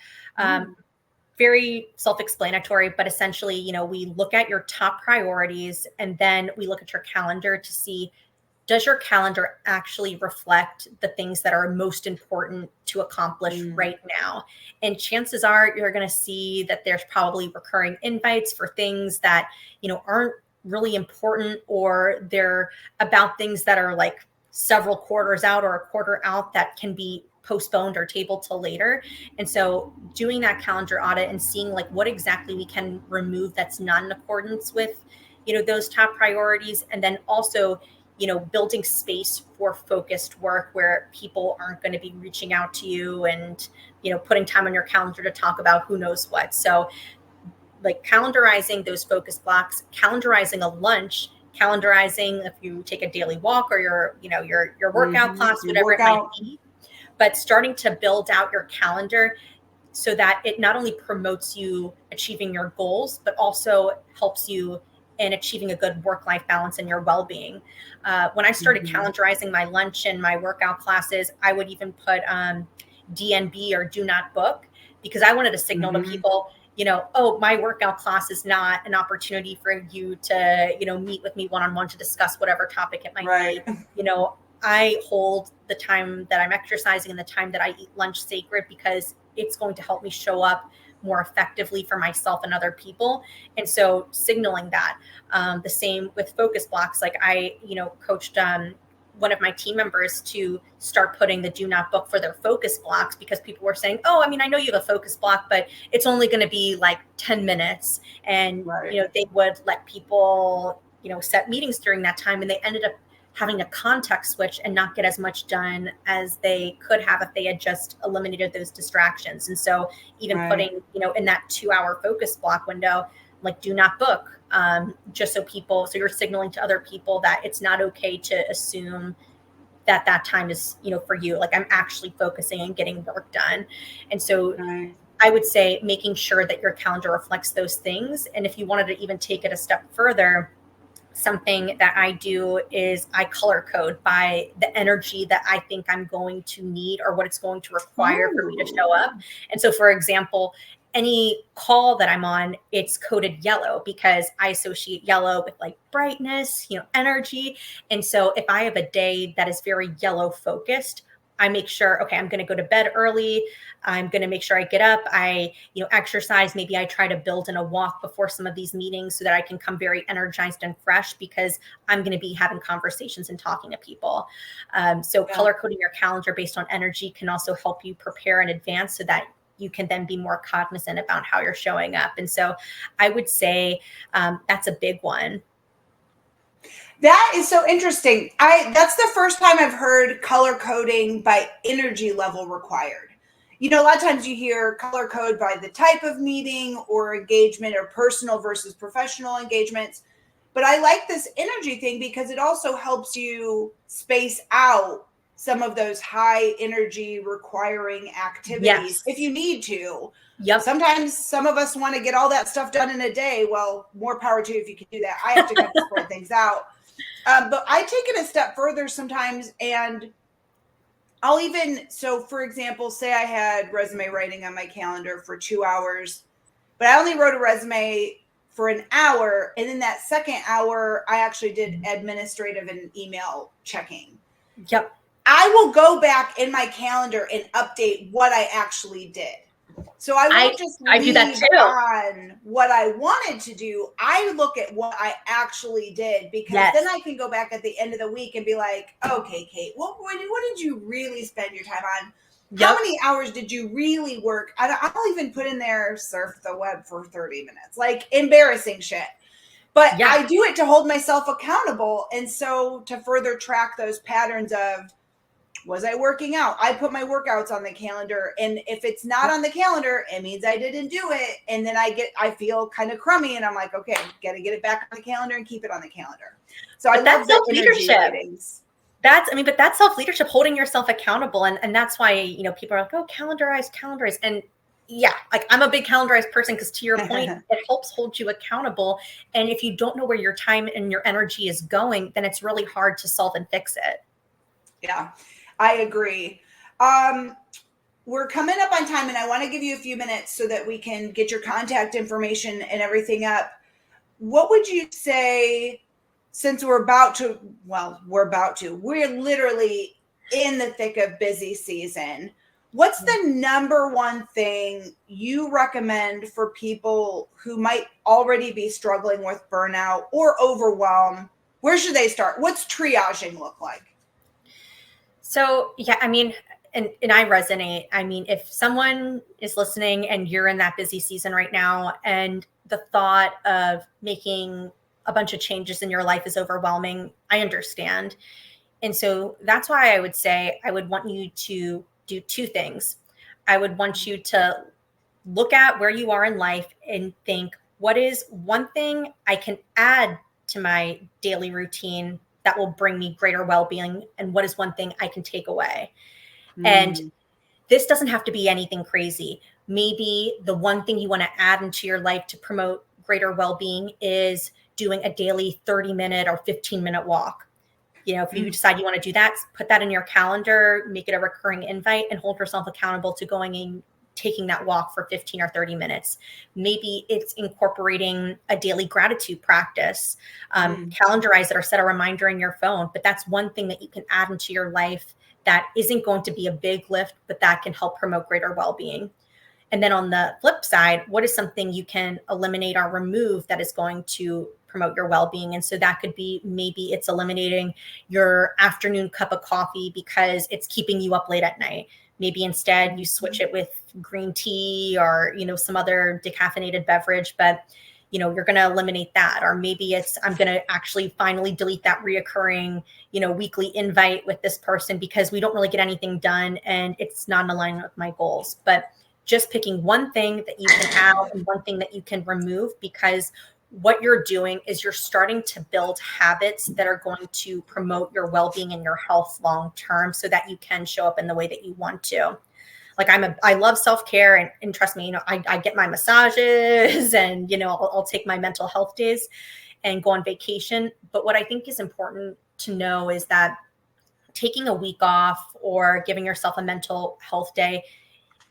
very self-explanatory, but essentially, we look at your top priorities and then we look at your calendar to see, does your calendar actually reflect the things that are most important to accomplish right now? And chances are you're going to see that there's probably recurring invites for things that, aren't really important, or they're about things that are like several quarters out or a quarter out that can be postponed or tabled till later. And so doing that calendar audit and seeing like what exactly we can remove that's not in accordance with, those top priorities. And then also, building space for focused work where people aren't going to be reaching out to you and, putting time on your calendar to talk about who knows what. So like calendarizing those focus blocks, calendarizing a lunch, calendarizing if you take a daily walk or your workout class, whatever it might be, but starting to build out your calendar so that it not only promotes you achieving your goals, but also helps you in achieving a good work-life balance and your well-being. When I started calendarizing my lunch and my workout classes, I would even put DNB, or do not book, because I wanted to signal to people, oh, my workout class is not an opportunity for you to, meet with me one-on-one to discuss whatever topic it might be. I hold the time that I'm exercising and the time that I eat lunch sacred, because it's going to help me show up more effectively for myself and other people. And so signaling that, the same with focus blocks. Like I, coached one of my team members to start putting the do not book for their focus blocks, because people were saying, oh, I mean, I know you have a focus block, but it's only going to be like 10 minutes. And, they would let people, set meetings during that time. And they ended up having a context switch and not get as much done as they could have if they had just eliminated those distractions. And so even putting, in that 2-hour focus block window, like do not book, just so you're signaling to other people that it's not okay to assume that time is, for you. Like I'm actually focusing and getting work done. And so I would say making sure that your calendar reflects those things. And if you wanted to even take it a step further, something that I do is I color code by the energy that I think I'm going to need, or what it's going to require for me to show up. And so, for example, any call that I'm on, it's coded yellow, because I associate yellow with like brightness, energy. And so if I have a day that is very yellow focused, I make sure, okay, I'm going to go to bed early. I'm going to make sure I get up. I, exercise. Maybe I try to build in a walk before some of these meetings so that I can come very energized and fresh, because I'm going to be having conversations and talking to people. Color coding your calendar based on energy can also help you prepare in advance so that you can then be more cognizant about how you're showing up. And so I would say that's a big one. That is so interesting. That's the first time I've heard color coding by energy level required. A lot of times you hear color code by the type of meeting or engagement, or personal versus professional engagements. But I like this energy thing because it also helps you space out some of those high energy requiring activities if you need to. Sometimes some of us want to get all that stuff done in a day. Well, more power to you if you can do that. I have to kind of spread things out. But I take it a step further sometimes, and I'll even, so for example, say I had resume writing on my calendar for 2 hours, but I only wrote a resume for an hour. And in that second hour, I actually did administrative and email checking. Yep. I will go back in my calendar and update what I actually did. So I won't just I do that leave too. on what I wanted to do. I look at what I actually did, because then I can go back at the end of the week and be like, okay, Kate, what did you really spend your time on? How many hours did you really work? I'll even put in there, surf the web for 30 minutes, like embarrassing shit. But I do it to hold myself accountable. And so to further track those patterns of, was I working out? I put my workouts on the calendar. And if it's not on the calendar, it means I didn't do it. And then I feel kind of crummy, and I'm like, okay, got to get it back on the calendar and keep it on the calendar. So I love the energy ratings. But that's self-leadership, holding yourself accountable. And that's why, people are like, oh, calendarize. And yeah, like I'm a big calendarized person, because to your point, it helps hold you accountable. And if you don't know where your time and your energy is going, then it's really hard to solve and fix it. Yeah, I agree. We're coming up on time, and I want to give you a few minutes so that we can get your contact information and everything up. What would you say, since we're literally in the thick of busy season, what's the number one thing you recommend for people who might already be struggling with burnout or overwhelm? Where should they start? What's triaging look like? So, yeah, and I resonate. If someone is listening and you're in that busy season right now, and the thought of making a bunch of changes in your life is overwhelming, I understand. And so that's why I would say I would want you to do two things. I would want you to look at where you are in life and think, what is one thing I can add to my daily routine that will bring me greater well-being? And what is one thing I can take away? And this doesn't have to be anything crazy. Maybe the one thing you want to add into your life to promote greater well-being is doing a daily 30-minute or 15-minute walk. If you decide you want to do that, put that in your calendar, make it a recurring invite, and hold yourself accountable to going and taking that walk for 15 or 30 minutes. Maybe it's incorporating a daily gratitude practice. Calendarize it or set a reminder in your phone. But that's one thing that you can add into your life that isn't going to be a big lift, but that can help promote greater well-being. And then on the flip side, what is something you can eliminate or remove that is going to promote your well-being? And so that could be, maybe it's eliminating your afternoon cup of coffee because it's keeping you up late at night. Maybe instead you switch it with green tea or, some other decaffeinated beverage, but you're going to eliminate that. Or maybe it's, I'm going to actually finally delete that reoccurring, weekly invite with this person because we don't really get anything done and it's not in alignment with my goals. But just picking one thing that you can add and one thing that you can remove, because what you're doing is you're starting to build habits that are going to promote your well-being and your health long-term so that you can show up in the way that you want to. Like I love self-care, and trust me, I get my massages and, I'll take my mental health days and go on vacation. But what I think is important to know is that taking a week off or giving yourself a mental health day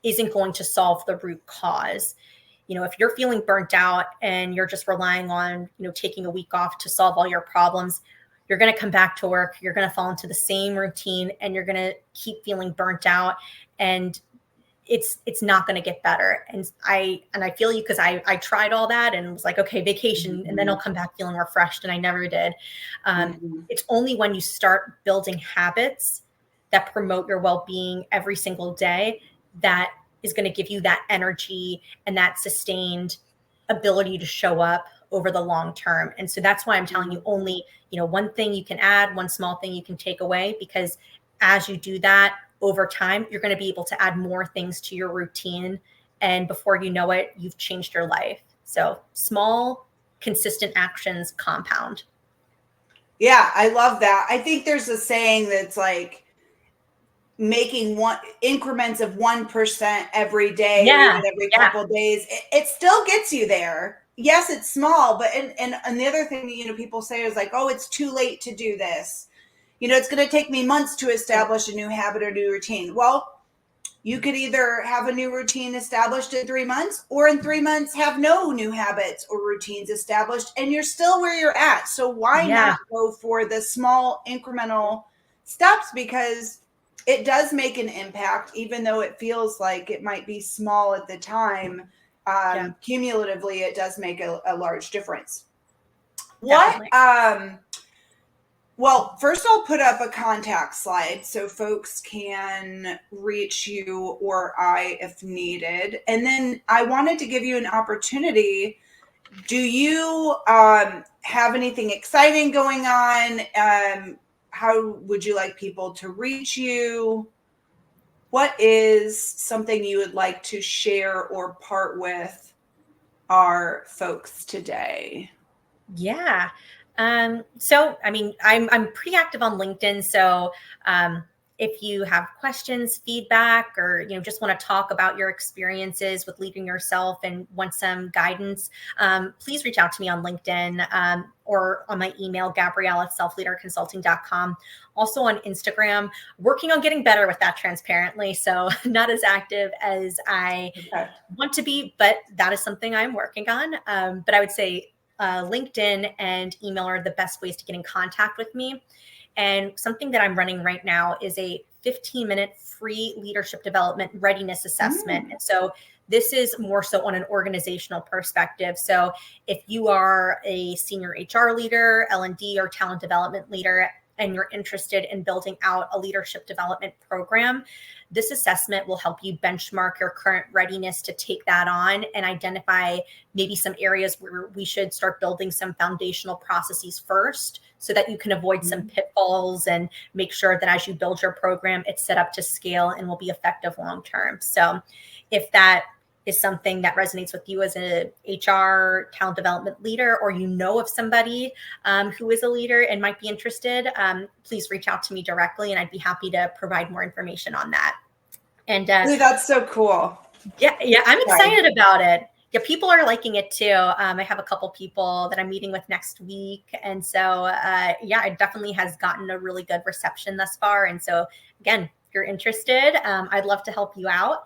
isn't going to solve the root cause. If you're feeling burnt out and you're just relying on, taking a week off to solve all your problems, you're going to come back to work, you're going to fall into the same routine, and you're going to keep feeling burnt out, and it's not going to get better. And I feel you, because I tried all that and was like, okay, vacation, and then I'll come back feeling refreshed, and I never did. It's only when you start building habits that promote your well-being every single day that is going to give you that energy and that sustained ability to show up over the long term. And so that's why I'm telling you, only, one thing you can add, one small thing you can take away, because as you do that over time, you're going to be able to add more things to your routine. And before you know it, you've changed your life. So small, consistent actions compound. Yeah, I love that. I think there's a saying that's like, making increments of 1% every day, or even every couple of days, it still gets you there. Yes, it's small, but and the other thing that people say is like, oh, it's too late to do this. it's going to take me months to establish a new habit or new routine. Well, you could either have a new routine established in 3 months, or in 3 months have no new habits or routines established and you're still where you're at. So why not go for the small incremental steps? Because it does make an impact, even though it feels like it might be small at the time. Cumulatively, it does make a large difference. Definitely. Well, first I'll put up a contact slide so folks can reach you or I if needed. And then I wanted to give you an opportunity. Do you have anything exciting going on? How would you like people to reach you? What is something you would like to share or part with our folks today? Yeah. So I mean, I'm pretty active on LinkedIn. So if you have questions, feedback, or just want to talk about your experiences with leading yourself and want some guidance, please reach out to me on LinkedIn or on my email, Gabrielle@selfleaderconsulting.com. Also on Instagram, working on getting better with that transparently. So not as active as I want to be, but that is something I'm working on. But I would say LinkedIn and email are the best ways to get in contact with me. And something that I'm running right now is a 15-minute free leadership development readiness assessment. And so this is more so on an organizational perspective. So if you are a senior HR leader, L&D, or talent development leader, and you're interested in building out a leadership development program, this assessment will help you benchmark your current readiness to take that on and identify maybe some areas where we should start building some foundational processes first so that you can avoid some pitfalls and make sure that as you build your program, it's set up to scale and will be effective long-term. So if that is something that resonates with you as an HR talent development leader, or of somebody who is a leader and might be interested, please reach out to me directly and I'd be happy to provide more information on that. And that's so cool. Yeah, I'm excited about it. Yeah, people are liking it too. I have a couple people that I'm meeting with next week. And so, it definitely has gotten a really good reception thus far. And so again, if you're interested, I'd love to help you out.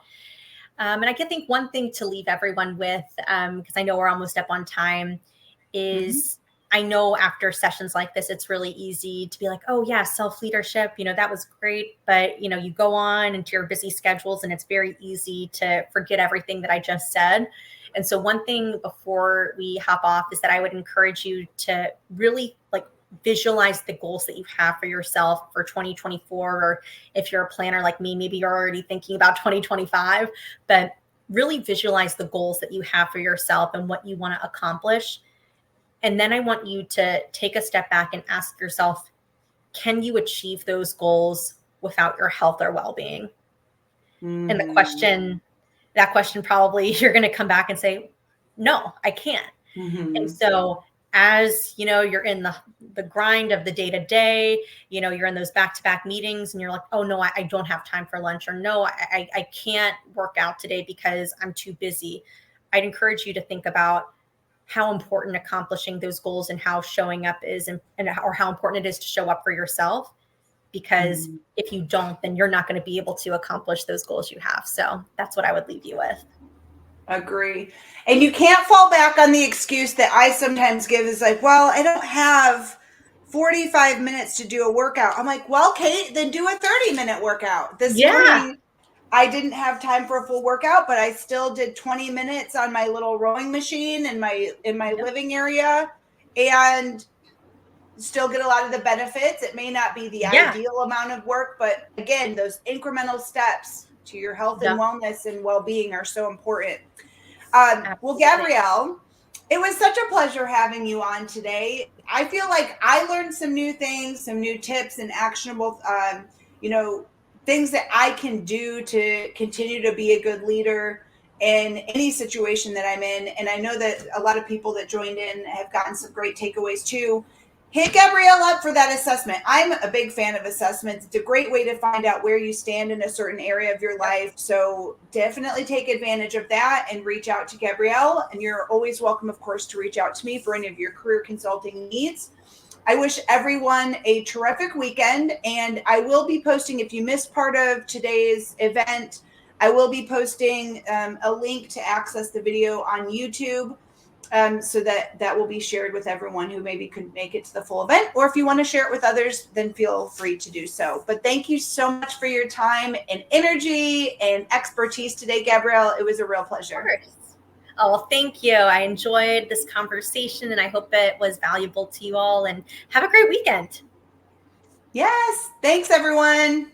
And I can think one thing to leave everyone with, because I know we're almost up on time, is I know after sessions like this, it's really easy to be like, oh yeah, self-leadership, that was great. But, you go on into your busy schedules and it's very easy to forget everything that I just said. And so one thing before we hop off is that I would encourage you to really visualize the goals that you have for yourself for 2024, or if you're a planner like me, maybe you're already thinking about 2025, but really visualize the goals that you have for yourself and what you want to accomplish. And then I want you to take a step back and ask yourself, can you achieve those goals without your health or well-being? And that question probably you're going to come back and say, no, I can't. And so as you're in the grind of the day-to-day, you're in those back-to-back meetings and you're like, oh no, I don't have time for lunch, or no, I can't work out today because I'm too busy. I'd encourage you to think about how important accomplishing those goals and how showing up is, or how important it is to show up for yourself. Because if you don't, then you're not going to be able to accomplish those goals you have. So that's what I would leave you with. Agree. And you can't fall back on the excuse that I sometimes give is like, well, I don't have 45 minutes to do a workout. I'm like, well, Kate, then do a 30-minute workout. This morning, I didn't have time for a full workout, but I still did 20 minutes on my little rowing machine in my living area and still get a lot of the benefits. It may not be the ideal amount of work, but again, those incremental steps to your health and wellness and well-being are so important. Well, Gabrielle, it was such a pleasure having you on today. I feel like I learned some new things, some new tips and actionable, things that I can do to continue to be a good leader in any situation that I'm in. And I know that a lot of people that joined in have gotten some great takeaways too. Hit Gabrielle up for that assessment. I'm a big fan of assessments. It's a great way to find out where you stand in a certain area of your life. So definitely take advantage of that and reach out to Gabrielle. And you're always welcome, of course, to reach out to me for any of your career consulting needs. I wish everyone a terrific weekend, and I will be posting, if you missed part of today's event, I will be posting a link to access the video on YouTube, so that will be shared with everyone who maybe couldn't make it to the full event. Or if you want to share it with others, then feel free to do so. But thank you so much for your time and energy and expertise today, Gabrielle. It was a real pleasure. Of course. Oh, well, thank you. I enjoyed this conversation and I hope it was valuable to you all, and have a great weekend. Yes. Thanks, everyone.